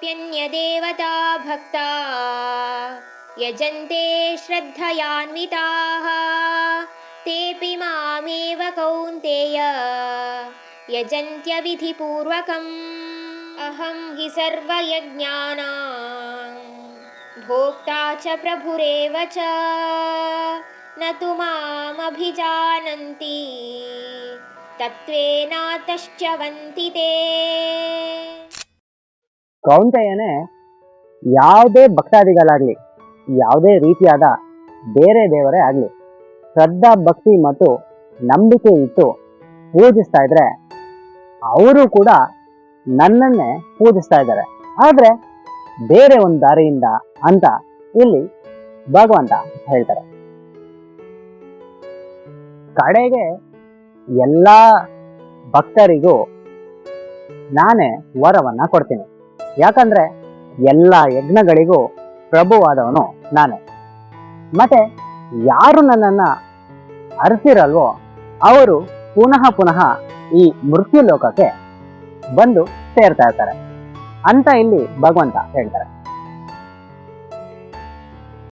न्यदेवता भक्ता यजन्ते श्रद्धयान्विताः तेऽपि मामेव कौन्तेय यजन्त्यविधिपूर्वकम् अहं हि सर्वयज्ञानां भोक्ता च प्रभुरेव च न तु मामभिजानन्ति तत्त्वेनातश्च्यवन्ति ते. ಕೌಂತೆಯನೇ ಯಾವುದೇ ಭಕ್ತಾದಿಗಳಾಗಲಿ, ಯಾವುದೇ ರೀತಿಯಾದ ಬೇರೆ ದೇವರೇ ಆಗಲಿ, ಶ್ರದ್ಧಾ ಭಕ್ತಿ ಮತ್ತು ನಂಬಿಕೆ ಇಟ್ಟು ಪೂಜಿಸ್ತಾ ಇದ್ರೆ ಅವರು ಕೂಡ ನನ್ನನ್ನೇ ಪೂಜಿಸ್ತಾ ಇದ್ದಾರೆ, ಆದರೆ ಬೇರೆ ಒಂದು ದಾರಿಯಿಂದ ಅಂತ ಇಲ್ಲಿ ಭಗವಂತ ಹೇಳ್ತಾರೆ. ಕಡೆಗೆ ಎಲ್ಲ ಭಕ್ತರಿಗೂ ನಾನೇ ವರವನ್ನ ಕೊಡ್ತೀನಿ. ಯಾಕಂದ್ರೆ ಎಲ್ಲ ಯಜ್ಞಗಳಿಗೂ ಪ್ರಭುವಾದವನು ನಾನೇ. ಮತ್ತೆ ಯಾರು ನನ್ನನ್ನ ಅರಸಿರಲ್ವೋ ಅವರು ಪುನಃ ಪುನಃ ಈ ಮೃತ್ಯು ಲೋಕಕ್ಕೆ ಬಂದು ಸೇರ್ತಾ ಇರ್ತಾರೆ ಅಂತ ಇಲ್ಲಿ ಭಗವಂತ ಹೇಳ್ತಾರೆ.